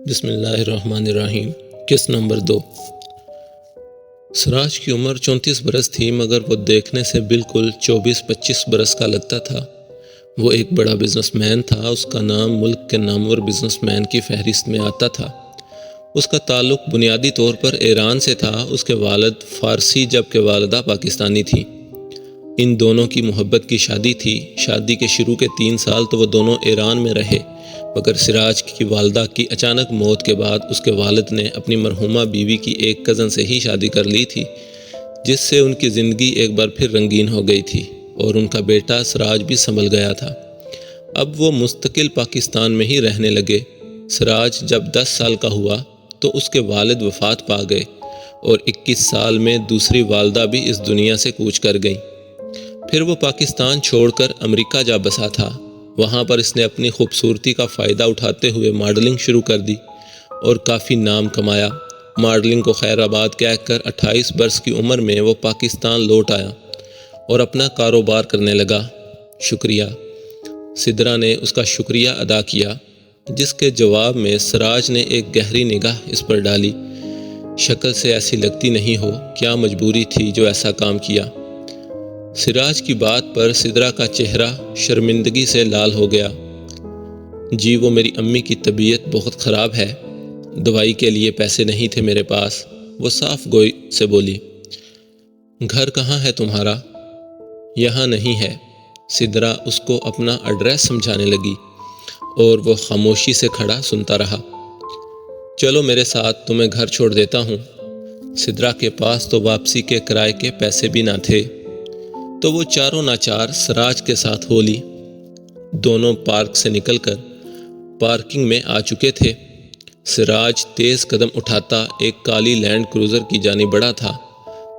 بسم اللہ الرحمن الرحیم۔ قسط نمبر 2۔ سراج کی عمر 34 برس تھی، مگر وہ دیکھنے سے بالکل 24-25 برس کا لگتا تھا۔ وہ ایک بڑا بزنس مین تھا۔ اس کا نام ملک کے نامور بزنس مین کی فہرست میں آتا تھا۔ اس کا تعلق بنیادی طور پر ایران سے تھا۔ اس کے والد فارسی جبکہ والدہ پاکستانی تھی۔ ان دونوں کی محبت کی شادی تھی۔ شادی کے شروع کے 3 سال تو وہ دونوں ایران میں رہے، مگر سراج کی والدہ کی اچانک موت کے بعد اس کے والد نے اپنی مرحومہ بیوی کی ایک کزن سے ہی شادی کر لی تھی، جس سے ان کی زندگی ایک بار پھر رنگین ہو گئی تھی اور ان کا بیٹا سراج بھی سنبھل گیا تھا۔ اب وہ مستقل پاکستان میں ہی رہنے لگے۔ سراج جب 10 سال کا ہوا تو اس کے والد وفات پا گئے اور 21 سال میں دوسری والدہ بھی اس دنیا سے کوچ کر گئیں۔ پھر وہ پاکستان چھوڑ کر امریکہ جا بسا تھا۔ وہاں پر اس نے اپنی خوبصورتی کا فائدہ اٹھاتے ہوئے ماڈلنگ شروع کر دی اور کافی نام کمایا۔ ماڈلنگ کو خیر آباد کہہ کر 28 برس کی عمر میں وہ پاکستان لوٹ آیا اور اپنا کاروبار کرنے لگا۔ شکریہ۔ سدرا نے اس کا شکریہ ادا کیا، جس کے جواب میں سراج نے ایک گہری نگاہ اس پر ڈالی۔ شکل سے ایسی لگتی نہیں ہو، کیا مجبوری تھی جو ایسا کام کیا؟ سراج کی بات پر سدرا کا چہرہ شرمندگی سے لال ہو گیا۔ جی وہ میری امی کی طبیعت بہت خراب ہے، دوائی کے لیے پیسے نہیں تھے میرے پاس، وہ صاف گوئی سے بولی۔ گھر کہاں ہے تمہارا؟ یہاں نہیں ہے۔ سدرا اس کو اپنا ایڈریس سمجھانے لگی اور وہ خاموشی سے کھڑا سنتا رہا۔ چلو میرے ساتھ، تمہیں گھر چھوڑ دیتا ہوں۔ سدرا کے پاس تو واپسی کے کرائے کے پیسے بھی نہ تھے، تو وہ چاروں ناچار سراج کے ساتھ ہو لی۔ دونوں پارک سے نکل کر پارکنگ میں آ چکے تھے۔ سراج تیز قدم اٹھاتا ایک کالی لینڈ کروزر کی جانب بڑھا تھا۔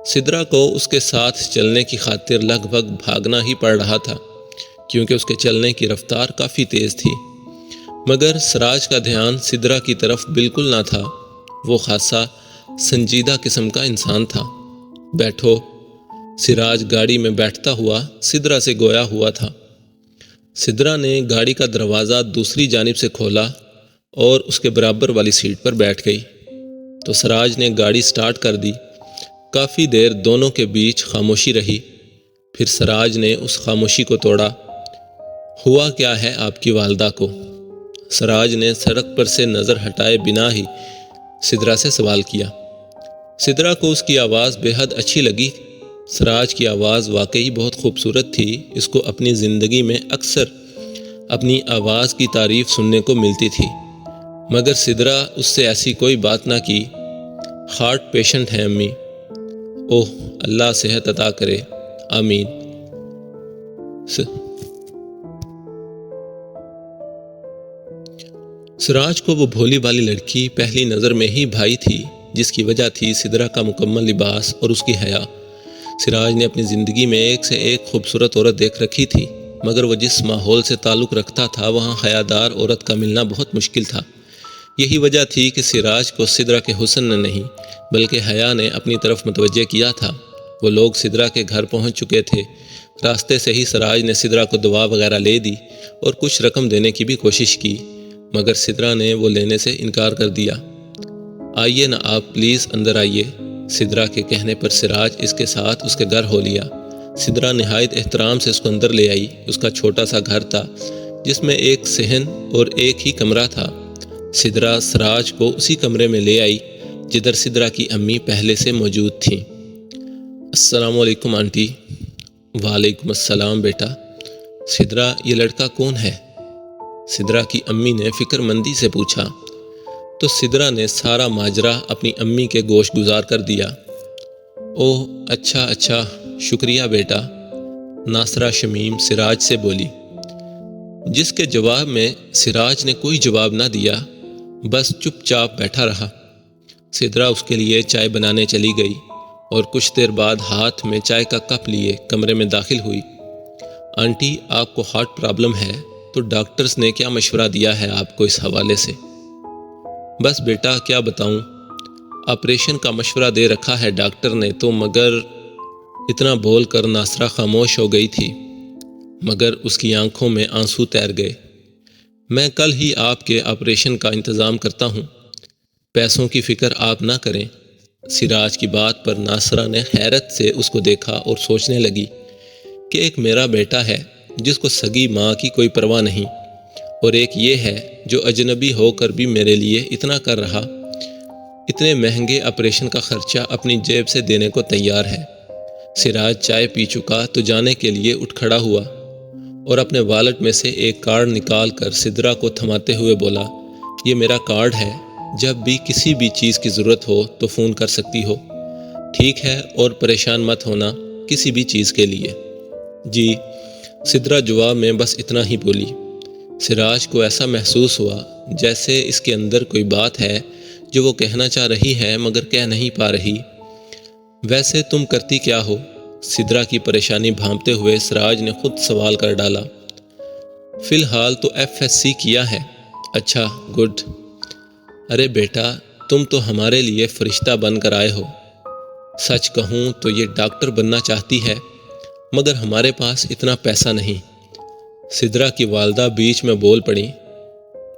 سدرا کو اس کے ساتھ چلنے کی خاطر لگ بھگ بھاگنا ہی پڑ رہا تھا، کیونکہ اس کے چلنے کی رفتار کافی تیز تھی، مگر سراج کا دھیان سدرا کی طرف بالکل نہ تھا۔ وہ خاصا سنجیدہ قسم کا انسان تھا۔ بیٹھو۔ سراج گاڑی میں بیٹھتا ہوا سدرا سے گویا ہوا تھا۔ سدرا نے گاڑی کا دروازہ دوسری جانب سے کھولا اور اس کے برابر والی سیٹ پر بیٹھ گئی تو سراج نے گاڑی سٹارٹ کر دی۔ کافی دیر دونوں کے بیچ خاموشی رہی، پھر سراج نے اس خاموشی کو توڑا۔ ہوا کیا ہے آپ کی والدہ کو؟ سراج نے سڑک پر سے نظر ہٹائے بنا ہی سدرا سے سوال کیا۔ سدرا کو اس کی آواز بے حد اچھی لگی۔ سراج کی آواز واقعی بہت خوبصورت تھی۔ اس کو اپنی زندگی میں اکثر اپنی آواز کی تعریف سننے کو ملتی تھی، مگر سدرا اس سے ایسی کوئی بات نہ کی۔ ہارٹ پیشنٹ ہیں امی۔ اوہ، اللہ صحت عطا کرے، آمین۔ سراج کو وہ بھولی والی لڑکی پہلی نظر میں ہی بھائی تھی، جس کی وجہ تھی سدرا کا مکمل لباس اور اس کی حیا۔ سراج نے اپنی زندگی میں ایک سے ایک خوبصورت عورت دیکھ رکھی تھی، مگر وہ جس ماحول سے تعلق رکھتا تھا وہاں حیادار عورت کا ملنا بہت مشکل تھا۔ یہی وجہ تھی کہ سراج کو سدرا کے حسن نے نہیں بلکہ حیا نے اپنی طرف متوجہ کیا تھا۔ وہ لوگ سدرا کے گھر پہنچ چکے تھے۔ راستے سے ہی سراج نے سدرا کو دوا وغیرہ لے دی اور کچھ رقم دینے کی بھی کوشش کی، مگر سدرا نے وہ لینے سے انکار کر دیا۔ آئیے نا آپ پلیز اندر آئیے۔ سدرا کے کہنے پر سراج اس کے ساتھ اس کے گھر ہو لیا۔ سدرا نہایت احترام سے اس کو اندر لے آئی۔ اس کا چھوٹا سا گھر تھا، جس میں ایک صحن اور ایک ہی کمرہ تھا۔ سدرا سراج کو اسی کمرے میں لے آئی جدھر سدرا کی امی پہلے سے موجود تھیں۔ السلام علیکم آنٹی۔ وعلیکم السلام بیٹا۔ سدرا، یہ لڑکا کون ہے؟ سدرا کی امی نے فکر مندی سے پوچھا تو سدرا نے سارا ماجرا اپنی امی کے گوش گزار کر دیا۔ اوہ اچھا، شکریہ بیٹا، ناصرہ شمیم سراج سے بولی، جس کے جواب میں سراج نے کوئی جواب نہ دیا، بس چپ چاپ بیٹھا رہا۔ سدرا اس کے لیے چائے بنانے چلی گئی اور کچھ دیر بعد ہاتھ میں چائے کا کپ لیے کمرے میں داخل ہوئی۔ آنٹی، آپ کو ہارٹ پرابلم ہے تو ڈاکٹرز نے کیا مشورہ دیا ہے آپ کو اس حوالے سے؟ بس بیٹا کیا بتاؤں، آپریشن کا مشورہ دے رکھا ہے ڈاکٹر نے تو، مگر اتنا بول کر ناصرہ خاموش ہو گئی تھی، مگر اس کی آنکھوں میں آنسو تیر گئے۔ میں کل ہی آپ کے آپریشن کا انتظام کرتا ہوں، پیسوں کی فکر آپ نہ کریں۔ سراج کی بات پر ناصرہ نے حیرت سے اس کو دیکھا اور سوچنے لگی کہ ایک میرا بیٹا ہے جس کو سگی ماں کی کوئی پرواہ نہیں، اور ایک یہ ہے جو اجنبی ہو کر بھی میرے لیے اتنا کر رہا، اتنے مہنگے آپریشن کا خرچہ اپنی جیب سے دینے کو تیار ہے۔ سراج چائے پی چکا تو جانے کے لیے اٹھ کھڑا ہوا اور اپنے والٹ میں سے ایک کارڈ نکال کر سدرا کو تھماتے ہوئے بولا، یہ میرا کارڈ ہے، جب بھی کسی بھی چیز کی ضرورت ہو تو فون کر سکتی ہو، ٹھیک ہے؟ اور پریشان مت ہونا کسی بھی چیز کے لیے۔ جی، سدرا جواب میں بس اتنا ہی بولی۔ سراج کو ایسا محسوس ہوا جیسے اس کے اندر کوئی بات ہے جو وہ کہنا چاہ رہی ہے مگر کہہ نہیں پا رہی۔ ویسے تم کرتی کیا ہو؟ سدرا کی پریشانی بھانپتے ہوئے سراج نے خود سوال کر ڈالا۔ فی الحال تو FSC کیا ہے۔ اچھا، گڈ۔ ارے بیٹا، تم تو ہمارے لیے فرشتہ بن کر آئے ہو۔ سچ کہوں تو یہ ڈاکٹر بننا چاہتی ہے مگر ہمارے پاس اتنا پیسہ نہیں۔ سدرا کی والدہ بیچ میں بول پڑی،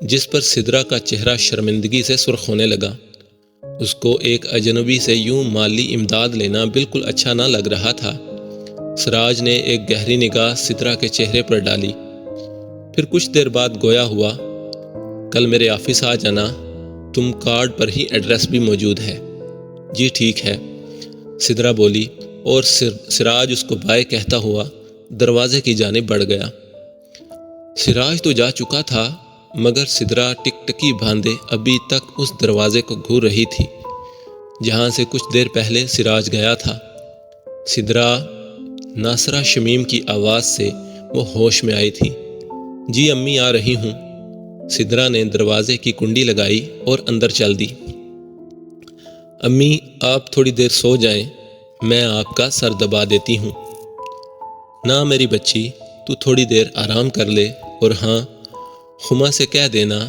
جس پر سدرا کا چہرہ شرمندگی سے سرخ ہونے لگا۔ اس کو ایک اجنبی سے یوں مالی امداد لینا بالکل اچھا نہ لگ رہا تھا۔ سراج نے ایک گہری نگاہ سدرا کے چہرے پر ڈالی، پھر کچھ دیر بعد گویا ہوا، کل میرے آفس آ جانا، تم کارڈ پر ہی ایڈریس بھی موجود ہے۔ جی ٹھیک ہے، سدرا بولی، اور سراج اس کو بائے کہتا ہوا دروازے کی جانب بڑھ گیا۔ سراج تو جا چکا تھا مگر سدرا ٹک ٹکی باندھے ابھی تک اس دروازے کو گھور رہی تھی جہاں سے کچھ دیر پہلے سراج گیا تھا۔ سدرا، ناصرہ شمیم کی آواز سے وہ ہوش میں آئی تھی۔ جی امی آ رہی ہوں۔ سدرا نے دروازے کی کنڈی لگائی اور اندر چل دی۔ امی، آپ تھوڑی دیر سو جائیں، میں آپ کا سر دبا دیتی ہوں۔ نہ میری بچی، تو تھوڑی دیر آرام کر لے، اور ہاں، خما سے کہہ دینا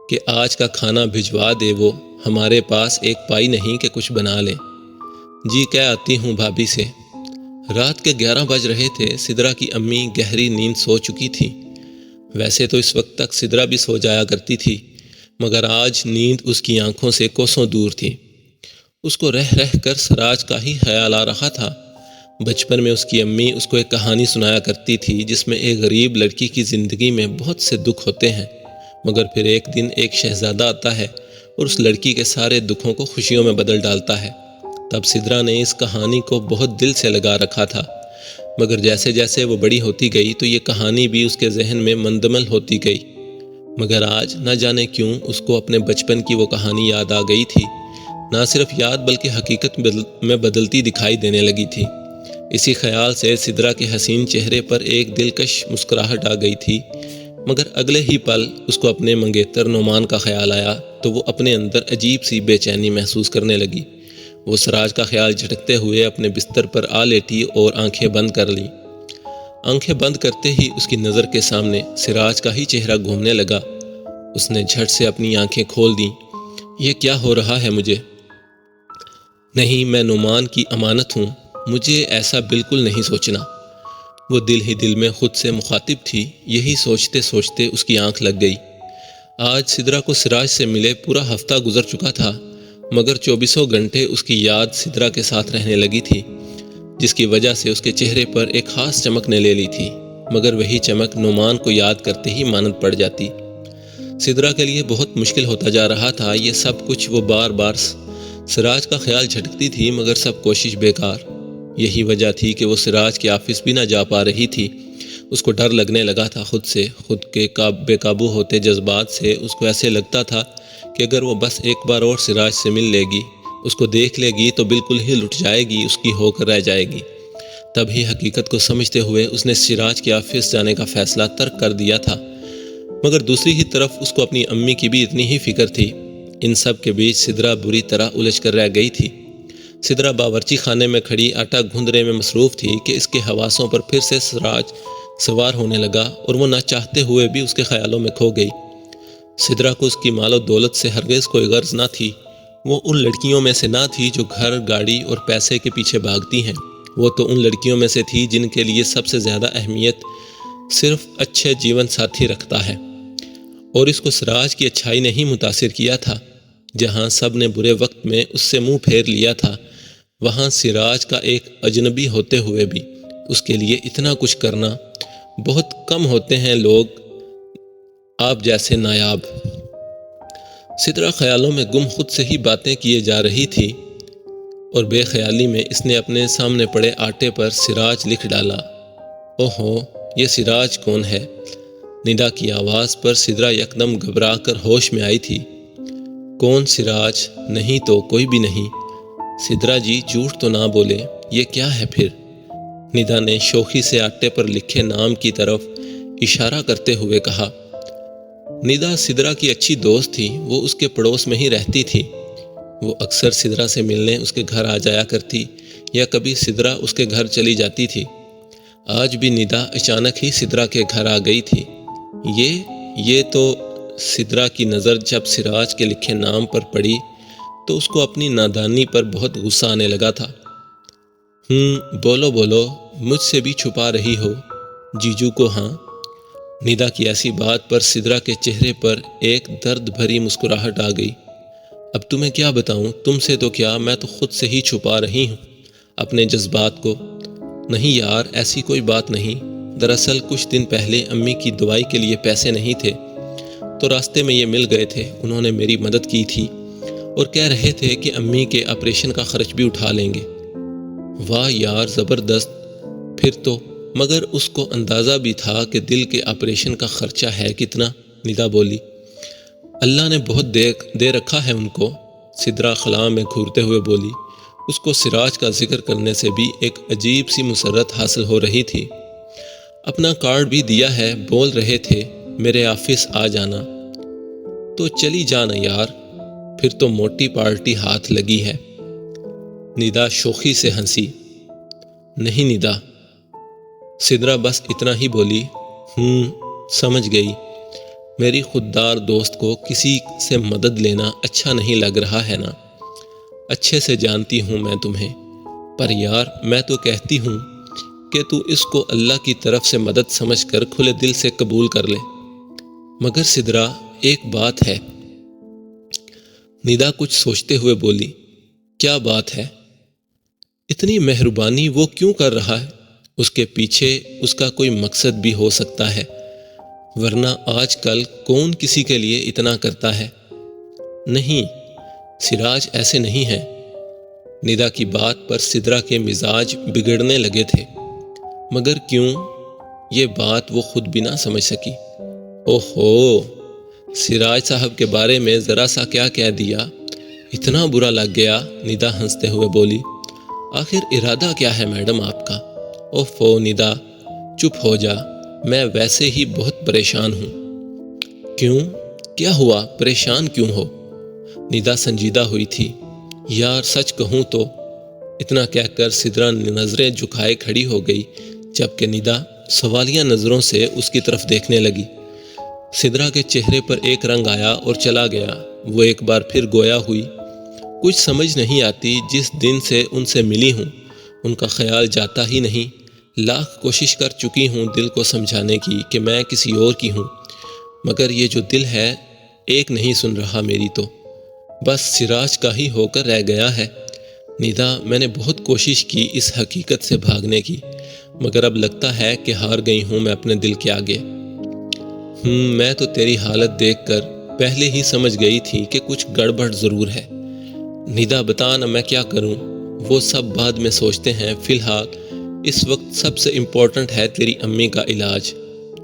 کہ آج کا کھانا بھجوا دے، وہ ہمارے پاس ایک پائی نہیں کہ کچھ بنا لیں۔ جی کہہ آتی ہوں بھابھی سے۔ رات کے 11 بج رہے تھے۔ سدرا کی امی گہری نیند سو چکی تھی۔ ویسے تو اس وقت تک سدرا بھی سو جایا کرتی تھی مگر آج نیند اس کی آنکھوں سے کوسوں دور تھی۔ اس کو رہ رہ کر سراج کا ہی خیال آ رہا تھا۔ بچپن میں اس کی امی اس کو ایک کہانی سنایا کرتی تھی جس میں ایک غریب لڑکی کی زندگی میں بہت سے دکھ ہوتے ہیں مگر پھر ایک دن ایک شہزادہ آتا ہے اور اس لڑکی کے سارے دکھوں کو خوشیوں میں بدل ڈالتا ہے۔ تب سدرا نے اس کہانی کو بہت دل سے لگا رکھا تھا مگر جیسے جیسے وہ بڑی ہوتی گئی تو یہ کہانی بھی اس کے ذہن میں مندمل ہوتی گئی، مگر آج نہ جانے کیوں اس کو اپنے بچپن کی وہ کہانی یاد آ گئی تھی۔ نہ صرف یاد بلکہ حقیقت میں بدلتی دکھائی دینے لگی تھی۔ اسی خیال سے سدرا کے حسین چہرے پر ایک دلکش مسکراہٹ آ گئی تھی مگر اگلے ہی پل اس کو اپنے منگیتر نعمان کا خیال آیا تو وہ اپنے اندر عجیب سی بے چینی محسوس کرنے لگی۔ وہ سراج کا خیال جھٹکتے ہوئے اپنے بستر پر آ لیٹی اور آنکھیں بند کر لیں۔ آنکھیں بند کرتے ہی اس کی نظر کے سامنے سراج کا ہی چہرہ گھومنے لگا۔ اس نے جھٹ سے اپنی آنکھیں کھول دیں۔ یہ کیا ہو رہا ہے مجھے؟ نہیں، میں نعمان کی امانت ہوں، مجھے ایسا بالکل نہیں سوچنا۔ وہ دل ہی دل میں خود سے مخاطب تھی۔ یہی سوچتے سوچتے اس کی آنکھ لگ گئی۔ آج سدرا کو سراج سے ملے پورا ہفتہ گزر چکا تھا مگر 24 گھنٹے اس کی یاد سدرا کے ساتھ رہنے لگی تھی جس کی وجہ سے اس کے چہرے پر ایک خاص چمک نے لے لی تھی مگر وہی چمک نعمان کو یاد کرتے ہی مانند پڑ جاتی۔ سدرا کے لیے بہت مشکل ہوتا جا رہا تھا یہ سب کچھ۔ وہ بار بار سراج کا خیال جھٹکتی تھی مگر سب کوشش بیکار۔ یہی وجہ تھی کہ وہ سراج کے آفس بھی نہ جا پا رہی تھی۔ اس کو ڈر لگنے لگا تھا خود سے، خود کے بے قابو ہوتے جذبات سے۔ اس کو ایسے لگتا تھا کہ اگر وہ بس ایک بار اور سراج سے مل لے گی، اس کو دیکھ لے گی تو بالکل ہی لٹ جائے گی، اس کی ہو کر رہ جائے گی۔ تب ہی حقیقت کو سمجھتے ہوئے اس نے سراج کے آفس جانے کا فیصلہ ترک کر دیا تھا مگر دوسری ہی طرف اس کو اپنی امی کی بھی اتنی ہی فکر تھی۔ ان سب کے بیچ سدرا بری طرح الجھ کر رہ گئی تھی۔ سدرا باورچی خانے میں کھڑی آٹا گوندنے میں مصروف تھی کہ اس کے حواسوں پر پھر سے سراج سوار ہونے لگا اور وہ نہ چاہتے ہوئے بھی اس کے خیالوں میں کھو گئی۔ سدرا کو اس کی مال و دولت سے ہرگز کوئی غرض نہ تھی۔ وہ ان لڑکیوں میں سے نہ تھی جو گھر، گاڑی اور پیسے کے پیچھے بھاگتی ہیں۔ وہ تو ان لڑکیوں میں سے تھی جن کے لیے سب سے زیادہ اہمیت صرف اچھے جیون ساتھی رکھتا ہے۔ اور اس کو سراج کی اچھائی نے ہی متاثر کیا تھا۔ جہاں سب نے برے وقت میں اس سے منہ پھیر لیا تھا، وہاں سراج کا ایک اجنبی ہوتے ہوئے بھی اس کے لیے اتنا کچھ کرنا، بہت کم ہوتے ہیں لوگ آپ جیسے نایاب۔ سدرا خیالوں میں گم خود سے ہی باتیں کیے جا رہی تھی اور بے خیالی میں اس نے اپنے سامنے پڑے آٹے پر سراج لکھ ڈالا۔ اوہو، یہ سراج کون ہے؟ ندا کی آواز پر سدرا یکدم گھبرا کر ہوش میں آئی تھی۔ کون سراج؟ نہیں تو کوئی بھی نہیں۔ سدرا جی جھوٹ تو نہ بولے، یہ کیا ہے پھر؟ ندا نے شوخی سے آٹے پر لکھے نام کی طرف اشارہ کرتے ہوئے کہا۔ ندا سدرا کی اچھی دوست تھی، وہ اس کے پڑوس میں ہی رہتی تھی۔ وہ اکثر سدرا سے ملنے اس کے گھر آ جایا کرتی یا کبھی سدرا اس کے گھر چلی جاتی تھی۔ آج بھی ندا اچانک ہی سدرا کے گھر آ گئی تھی۔ یہ تو سدرا کی نظر جب سراج کے لکھے نام پر پڑی تو اس کو اپنی نادانی پر بہت غصہ آنے لگا تھا۔ بولو بولو، مجھ سے بھی چھپا رہی ہو جیجو کو؟ ہاں؟ ندا کی ایسی بات پر سدرا کے چہرے پر ایک درد بھری مسکراہٹ آ گئی۔ اب تمہیں کیا بتاؤں، تم سے تو کیا، میں تو خود سے ہی چھپا رہی ہوں اپنے جذبات کو۔ نہیں یار، ایسی کوئی بات نہیں۔ دراصل کچھ دن پہلے امی کی دوائی کے لیے پیسے نہیں تھے تو راستے میں یہ مل گئے تھے۔ انہوں نے میری مدد کی تھی اور کہہ رہے تھے کہ امی کے آپریشن کا خرچ بھی اٹھا لیں گے۔ واہ یار، زبردست پھر تو۔ مگر اس کو اندازہ بھی تھا کہ دل کے آپریشن کا خرچہ ہے کتنا؟ ندا بولی۔ اللہ نے بہت دے رکھا ہے ان کو، سدرا خلا میں گھورتے ہوئے بولی۔ اس کو سراج کا ذکر کرنے سے بھی ایک عجیب سی مسرت حاصل ہو رہی تھی۔ اپنا کارڈ بھی دیا ہے، بول رہے تھے میرے آفس آ جانا۔ تو چلی جانا یار، پھر تو موٹی پارٹی ہاتھ لگی ہے۔ ندا شوخی سے ہنسی۔ نہیں ندا، سدرا بس اتنا ہی بولی۔ سمجھ گئی۔ میری خوددار دوست کو کسی سے مدد لینا اچھا نہیں لگ رہا ہے نا؟ اچھے سے جانتی ہوں میں تمہیں، پر یار میں تو کہتی ہوں کہ تو اس کو اللہ کی طرف سے مدد سمجھ کر کھلے دل سے قبول کر لے۔ مگر سدرا، ایک بات ہے۔ ندا کچھ سوچتے ہوئے بولی۔ کیا بات ہے؟ اتنی مہربانی وہ کیوں کر رہا ہے؟ اس کے پیچھے اس کا کوئی مقصد بھی ہو سکتا ہے، ورنہ آج کل کون کسی کے لیے اتنا کرتا ہے؟ نہیں، سراج ایسے نہیں ہے۔ ندا کی بات پر سدرا کے مزاج بگڑنے لگے تھے، مگر کیوں؟ یہ بات وہ خود بھی نہ سمجھ سکی۔ اوہو، سراج صاحب کے بارے میں ذرا سا کیا کہہ دیا، اتنا برا لگ گیا؟ ندا ہنستے ہوئے بولی۔ آخر ارادہ کیا ہے میڈم آپ کا؟ اوفو ندا، چپ ہو جا، میں ویسے ہی بہت پریشان ہوں۔ کیوں؟ کیا ہوا؟ پریشان کیوں ہو؟ ندا سنجیدہ ہوئی تھی۔ یار سچ کہوں تو، اتنا کہہ کر سدرا نظریں جھکائے کھڑی ہو گئی، جبکہ ندا سوالیہ نظروں سے اس کی طرف دیکھنے لگی۔ سدرا کے چہرے پر ایک رنگ آیا اور چلا گیا۔ وہ ایک بار پھر گویا ہوئی۔ کچھ سمجھ نہیں آتی، جس دن سے ان سے ملی ہوں ان کا خیال جاتا ہی نہیں۔ لاکھ کوشش کر چکی ہوں دل کو سمجھانے کی کہ میں کسی اور کی ہوں، مگر یہ جو دل ہے ایک نہیں سن رہا میری، تو بس سراج کا ہی ہو کر رہ گیا ہے۔ ندا، میں نے بہت کوشش کی اس حقیقت سے بھاگنے کی، مگر اب لگتا ہے کہ ہار گئی ہوں میں اپنے دل کے آگے۔ میں تو تیری حالت دیکھ کر پہلے ہی سمجھ گئی تھی کہ کچھ گڑبڑ ضرور ہے۔ ندا بتا نا میں کیا کروں؟ وہ سب بعد میں سوچتے ہیں، فی الحال اس وقت سب سے امپورٹنٹ ہے تیری امی کا علاج۔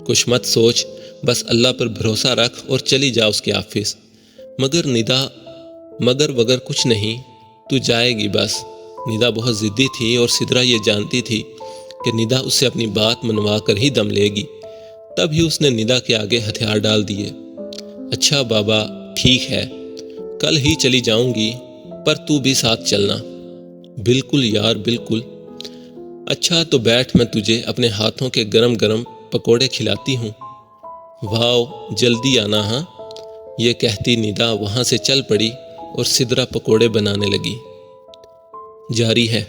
کچھ مت سوچ، بس اللہ پر بھروسہ رکھ اور چلی جا اس کے آفس۔ مگر ندا، مگر وگر کچھ نہیں، تو جائے گی بس۔ ندا بہت ضدی تھی اور سدرا یہ جانتی تھی کہ ندا اس سے اپنی بات منوا کر ہی دم لے گی، تب ہی اس نے ندا کے آگے ہتھیار ڈال دیے۔ اچھا بابا، ٹھیک ہے، کل ہی چلی جاؤں گی، پر تو بھی ساتھ چلنا۔ بالکل یار، بالکل۔ اچھا تو بیٹھ، میں تجھے اپنے ہاتھوں کے گرم گرم پکوڑے کھلاتی ہوں۔ واو، جلدی آنا ہاں۔ یہ کہتی ندا وہاں سے چل پڑی اور سدرا پکوڑے بنانے لگی۔ جاری ہے۔